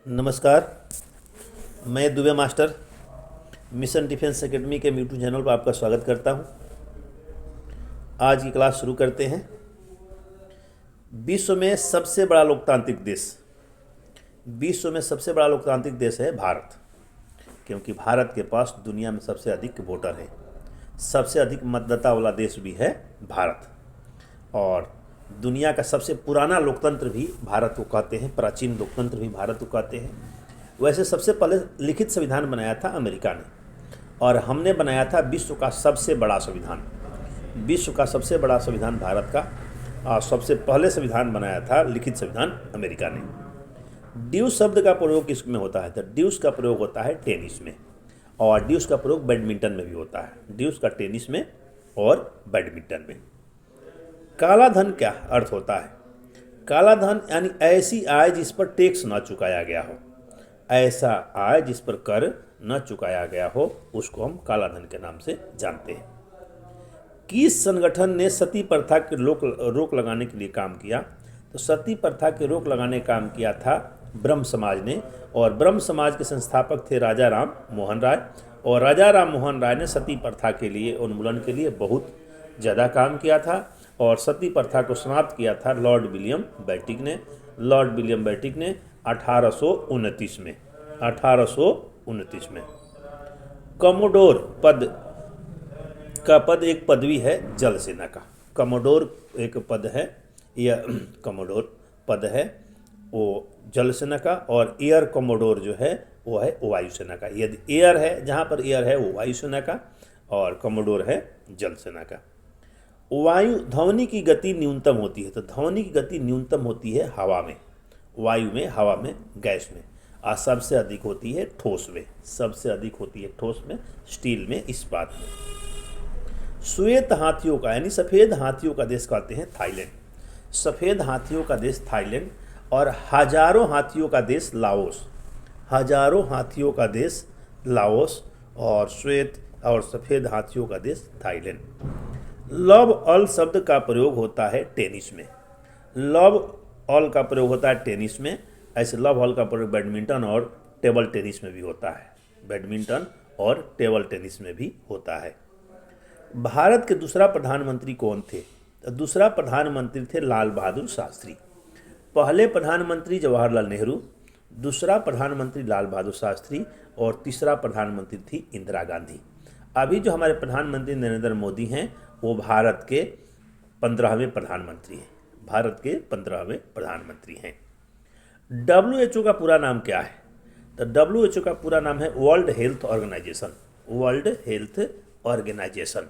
नमस्कार। मैं Dubey master mission defence academy के यूट्यूब चैनल पर आपका स्वागत करता हूं। आज की क्लास शुरू करते हैं। विश्व में सबसे बड़ा लोकतांत्रिक देश है भारत, क्योंकि भारत के पास दुनिया में सबसे अधिक वोटर है। सबसे अधिक मतदाता वाला देश भी है भारत, और दुनिया का सबसे पुराना लोकतंत्र भी भारत को कहते हैं, प्राचीन लोकतंत्र भी भारत को कहते हैं। वैसे सबसे पहले लिखित संविधान बनाया था अमेरिका ने, और हमने बनाया था विश्व का सबसे बड़ा संविधान। विश्व का सबसे बड़ा संविधान भारत का सबसे पहले संविधान बनाया था लिखित संविधान अमेरिका ने। ड्यूस शब्द का प्रयोग किसमें होता है? तो ड्यूस का प्रयोग होता है टेनिस में, और ड्यूस का प्रयोग बैडमिंटन में भी होता है। ड्यूस का टेनिस में और बैडमिंटन में। काला धन क्या अर्थ होता है? काला धन यानी ऐसी आय जिस पर टैक्स न चुकाया गया हो। ऐसा आय जिस पर कर न चुकाया गया हो, उसको हम काला धन के नाम से जानते हैं। किस संगठन ने सती प्रथा के रोक लगाने के लिए काम किया? तो सती प्रथा के रोक लगाने का काम किया था ब्रह्म समाज ने, और ब्रह्म समाज के संस्थापक थे राजा राम मोहन राय। और राजा राम मोहन राय ने सती प्रथा के लिए, उन्मूलन के लिए बहुत ज़्यादा काम किया था, और सती प्रथा को समाप्त किया था लॉर्ड विलियम बेटिक ने। लॉर्ड विलियम बेटिक ने 1829 में। कमोडोर पद एक पदवी है जल सेना का। कमोडोर एक पद है, यह कमोडोर पद है वो जल सेना का, और एयर कमोडोर जो है वो है वायुसेना का। यदि एयर है, जहाँ पर एयर है वो वायुसेना का, और कमोडोर है जल सेना का। वायु ध्वनि की गति न्यूनतम होती है, तो ध्वनि की गति न्यूनतम होती है हवा में, वायु में, हवा में, गैस में, और सबसे अधिक होती है ठोस में। सबसे अधिक होती है ठोस में, स्टील में, इस्पात में। श्वेत हाथियों का यानी सफ़ेद हाथियों का देश कहते हैं थाईलैंड। सफ़ेद हाथियों का देश थाईलैंड, और हजारों हाथियों का देश लाओस। हजारों हाथियों का देश लाओस, और श्वेत और सफ़ेद हाथियों का देश थाईलैंड। लव ऑल शब्द का प्रयोग होता है टेनिस में। लव ऑल का प्रयोग होता है टेनिस में। ऐसे लव ऑल का प्रयोग बैडमिंटन और टेबल टेनिस में भी होता है। बैडमिंटन और टेबल टेनिस में भी होता है। भारत के दूसरा प्रधानमंत्री कौन थे? तो दूसरा प्रधानमंत्री थे लाल बहादुर शास्त्री। पहले प्रधानमंत्री जवाहरलाल नेहरू, दूसरा प्रधानमंत्री लाल बहादुर शास्त्री, और तीसरा प्रधानमंत्री थी इंदिरा गांधी। अभी जो हमारे प्रधानमंत्री नरेंद्र मोदी हैं, वो भारत के 15वें प्रधानमंत्री हैं। भारत के 15वें प्रधानमंत्री हैं। WHO का पूरा नाम क्या है? तो WHO का पूरा नाम है World Health Organization. World Health Organization,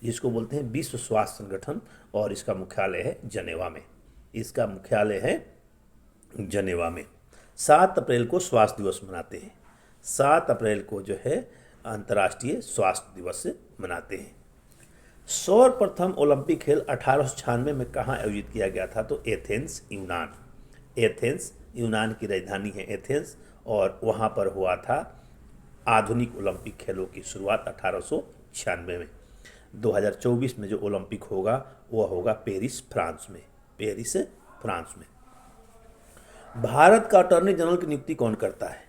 जिसको बोलते हैं विश्व स्वास्थ्य संगठन, और इसका मुख्यालय है जनेवा में। इसका मुख्यालय है जनेवा में। 7 अप्रैल को स्वास्थ्य दिवस मनाते हैं। 7 अप्रैल को जो है अंतर्राष्ट्रीय स्वास्थ्य दिवस मनाते हैं। सर्वप्रथम ओलंपिक खेल 1896 में कहाँ आयोजित किया गया था? तो एथेंस, यूनान। एथेंस यूनान की राजधानी है एथेंस, और वहाँ पर हुआ था आधुनिक ओलंपिक खेलों की शुरुआत 1896 में। 2024 में जो ओलंपिक होगा वह होगा पेरिस, फ्रांस में। पेरिस, फ्रांस में। भारत का अटॉर्नी जनरल की नियुक्ति कौन करता है?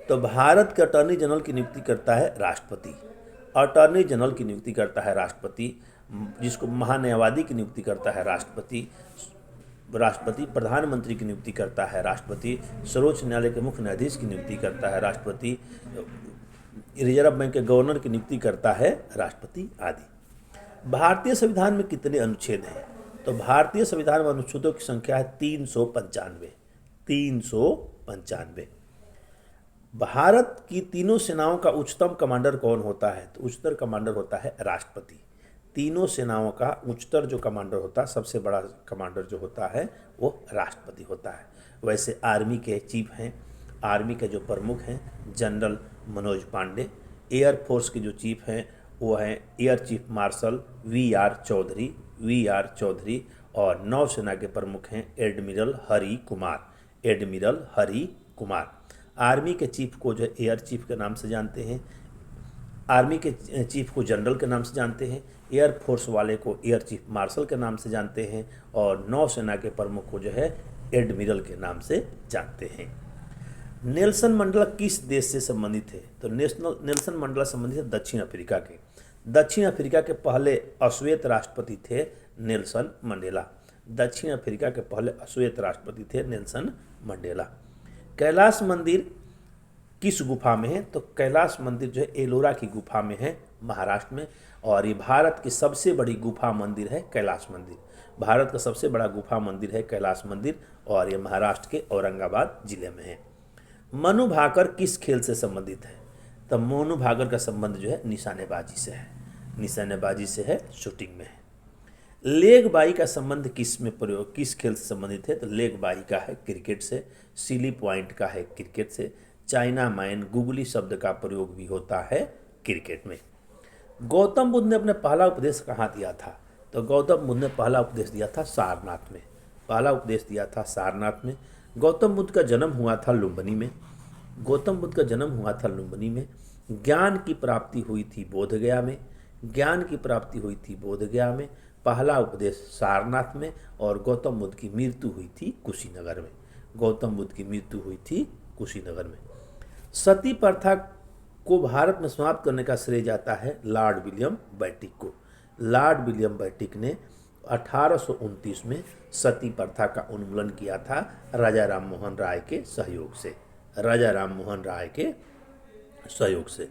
तो भारत के अटॉर्नी जनरल की नियुक्ति करता है राष्ट्रपति। अटॉर्नी जनरल की नियुक्ति करता है राष्ट्रपति, जिसको महान्यायवादी की नियुक्ति करता है राष्ट्रपति। प्रधानमंत्री की नियुक्ति करता है राष्ट्रपति। सर्वोच्च न्यायालय के मुख्य न्यायाधीश की नियुक्ति करता है राष्ट्रपति। रिजर्व बैंक के गवर्नर की नियुक्ति करता है राष्ट्रपति आदि। भारतीय संविधान में कितने अनुच्छेद हैं? तो भारतीय संविधान में अनुच्छेदों की संख्या है 395। 395। भारत की तीनों सेनाओं का उच्चतम कमांडर कौन होता है? तो उच्चतर कमांडर होता है राष्ट्रपति। तीनों सेनाओं का उच्चतर जो कमांडर होता है, सबसे बड़ा कमांडर जो होता है, वो राष्ट्रपति होता है। वैसे आर्मी के चीफ हैं, आर्मी के जो प्रमुख हैं जनरल मनोज पांडे। एयरफोर्स के जो चीफ हैं वो हैं air chief marshal VR Chaudhari. और नौसेना के प्रमुख हैं एडमिरल हरि कुमार। आर्मी के चीफ को जो एयर चीफ के नाम से जानते हैं, आर्मी के चीफ को जनरल के नाम से जानते हैं, एयरफोर्स वाले को एयर चीफ मार्शल के नाम से जानते हैं, और नौसेना के प्रमुख को जो है एडमिरल के नाम से जानते हैं। नेल्सन मंडेला किस देश से संबंधित है? तो नेल्सन मंडेला संबंधित है दक्षिण अफ्रीका के। दक्षिण अफ्रीका के पहले अश्वेत राष्ट्रपति थे नेल्सन मंडेला। दक्षिण अफ्रीका के पहले अश्वेत राष्ट्रपति थे नेल्सन मंडेला। कैलाश मंदिर किस गुफा में है? तो कैलाश मंदिर जो है एलोरा की गुफा में है, महाराष्ट्र में। और ये भारत की सबसे बड़ी गुफा मंदिर है कैलाश मंदिर। भारत का सबसे बड़ा गुफा मंदिर है कैलाश मंदिर और ये महाराष्ट्र के औरंगाबाद जिले में है। मनु भाकर किस खेल से संबंधित है? तो मनु भाकर का संबंध जो है निशानेबाजी से है। निशानेबाजी से है, शूटिंग में है। लेग बाई का संबंध किस खेल से संबंधित है? तो लेग बाई का है क्रिकेट से। सिली पॉइंट का है क्रिकेट से। चाइना मैन गुगली शब्द का प्रयोग भी होता है क्रिकेट में। गौतम बुद्ध ने अपने पहला उपदेश कहाँ दिया था? तो गौतम बुद्ध ने पहला उपदेश दिया था सारनाथ में। पहला उपदेश दिया था सारनाथ में। गौतम बुद्ध का जन्म हुआ था लुम्बिनी में। गौतम बुद्ध का जन्म हुआ था लुम्बिनी में। ज्ञान की प्राप्ति हुई थी बोधगया में। ज्ञान की प्राप्ति हुई थी बोधगया में। पहला उपदेश सारनाथ में। और गौतम बुद्ध की मृत्यु हुई थी कुशीनगर में। गौतम बुद्ध की मृत्यु हुई थी कुशीनगर में। सती प्रथा को भारत में समाप्त करने का श्रेय जाता है लॉर्ड विलियम बेंटिक को। लॉर्ड विलियम बेंटिक ने 1829 में सती प्रथा का उन्मूलन किया था राजा राम मोहन राय के सहयोग से। राजा राम मोहन राय के सहयोग से।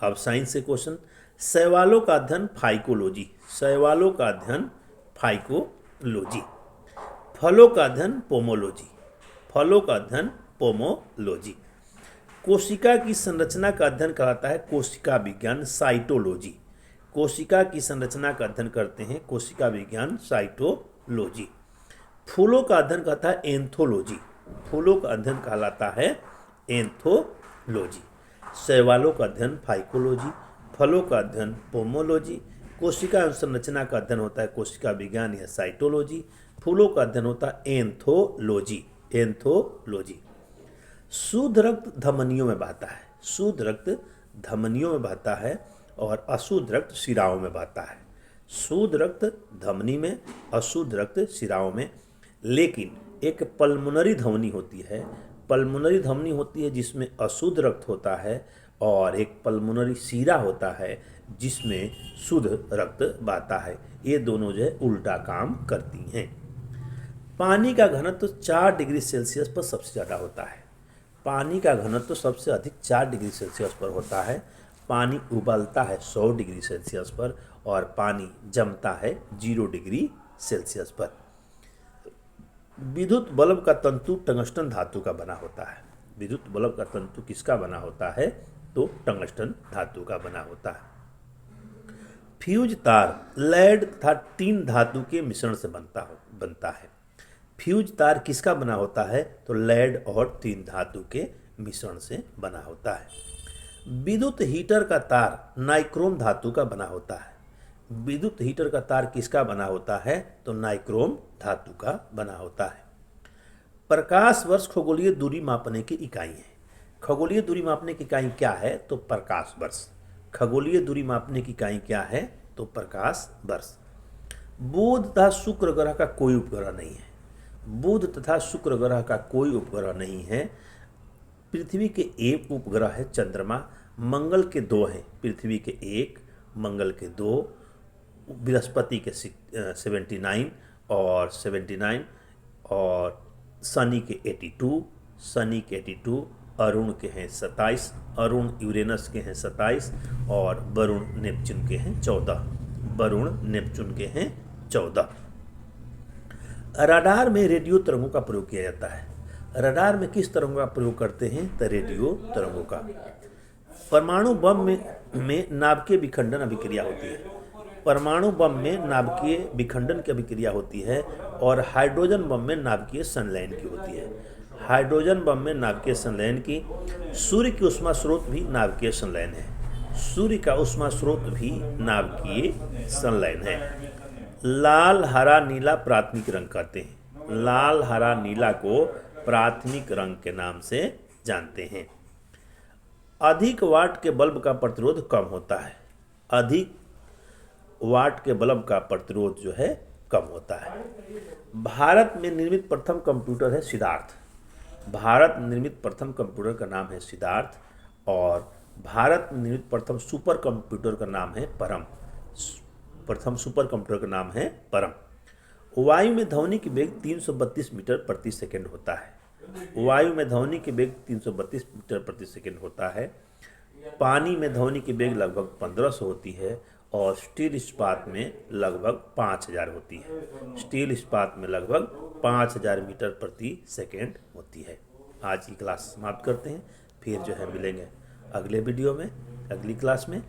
अब साइंस से क्वेश्चन। शैवालों का अध्ययन फाइकोलॉजी। शैवालों का अध्ययन फाइकोलॉजी। फलों का अध्ययन पोमोलॉजी। फलों का अध्ययन पोमोलॉजी। कोशिका की संरचना का अध्ययन कराता है कोशिका विज्ञान साइटोलॉजी। कोशिका की संरचना का अध्ययन करते हैं कोशिका विज्ञान साइटोलॉजी। फूलों का अध्ययन कहता है एंथोलॉजी। फूलों का अध्ययन कहलाता है एंथोलॉजी। शैवालों का अध्ययन फाइकोलॉजी। फलों का अध्ययन पोमोलॉजी। कोशिका संरचना का अध्ययन होता है कोशिका विज्ञान या साइटोलॉजी। फूलों का अध्ययन होता है एंथोलॉजी। एंथोलॉजी। शुद्ध रक्त धमनियों में बहता है। शुद्ध रक्त धमनियों में बहता है और अशुद्ध रक्त शिराओं में बहता है। शुद्ध रक्त धमनी में, अशुद्ध रक्त शिराओं में। लेकिन एक पल्मोनरी धमनी होती है। पल्मोनरी धमनी होती है जिसमें अशुद्ध रक्त होता है और एक पल्मोनरी शिरा होता है जिसमें शुद्ध रक्त बहता है। ये दोनों जो है उल्टा काम करती हैं। पानी का घनत्व 4 डिग्री सेल्सियस पर सबसे ज़्यादा होता है। पानी का घनत्व सबसे अधिक 4 डिग्री सेल्सियस पर होता है। पानी उबलता है 100 डिग्री सेल्सियस पर और पानी जमता है 0 डिग्री सेल्सियस पर। विद्युत बल्ब का तंतु टंगस्टन धातु का बना होता है। विद्युत बल्ब का तंतु किसका बना होता है? तो टंगस्टन धातु का बना होता है। फ्यूज तार लेड तथा टीन धातु के मिश्रण से बनता है। फ्यूज तार किसका बना होता है? तो लेड और टीन धातु के मिश्रण से बना होता है। विद्युत हीटर का तार नाइक्रोम धातु का बना होता है। विद्युत हीटर का तार किसका बना होता है? तो नाइक्रोम धातु का बना होता है। प्रकाश वर्ष खगोलीय दूरी मापने की इकाई है। खगोलीय दूरी मापने की इकाई क्या है? तो प्रकाश वर्ष। खगोलीय दूरी मापने की इकाई क्या है? तो प्रकाश वर्ष। बुध तथा शुक्र ग्रह का कोई उपग्रह नहीं है। बुध तथा शुक्र ग्रह का कोई उपग्रह नहीं है। पृथ्वी के एक उपग्रह है चंद्रमा। मंगल के 2 हैं। पृथ्वी के 1, मंगल के 2, बृहस्पति के 79 और शनि के 82, शनि के 82, अरुण के हैं 27, अरुण यूरेनस के हैं 27 और वरुण नेपच्यून के हैं 14। वरुण नेपच्यून के हैं 14। रडार में रेडियो तरंगों का प्रयोग किया जाता है। रडार में किस तरंगों का प्रयोग करते हैं? तो रेडियो तरंगों का। परमाणु बम में नाभिकीय विखंडन अभिक्रिया होती है। परमाणु बम में नाभिकीय विखंडन की अभिक्रिया होती है और हाइड्रोजन बम में नाभिकीय संलयन की होती है। हाइड्रोजन बम में नाभिकीय संलयन की। सूर्य की ऊष्मा स्रोत भी नाभिकीय संलयन है। सूर्य का ऊष्मा स्रोत भी नाभिकीय संलयन है। लाल हरा नीला प्राथमिक रंग कहते हैं। लाल हरा नीला को प्राथमिक रंग के नाम से जानते हैं। अधिक वाट के बल्ब का प्रतिरोध कम होता है। अधिक वाट के बल्ब का प्रतिरोध जो है कम होता है। भारत में निर्मित प्रथम कंप्यूटर है सिद्धार्थ। भारत निर्मित प्रथम कंप्यूटर का नाम है सिद्धार्थ और भारत निर्मित प्रथम सुपर कंप्यूटर का नाम है परम। प्रथम सुपर कंप्यूटर का नाम है परम। वायु में ध्वनि की वेग 332 मीटर प्रति सेकंड होता है। वायु में ध्वनि की वेग 332 मीटर प्रति सेकंड होता है। पानी में ध्वनि की वेग लगभग 1500 होती है और स्टील इस्पात में लगभग 5000 होती है। स्टील इस्पात में लगभग 5000 मीटर प्रति सेकंड होती है। आज की क्लास समाप्त करते हैं, फिर जो है मिलेंगे अगले वीडियो में, अगली क्लास में।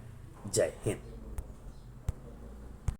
जय हिंद।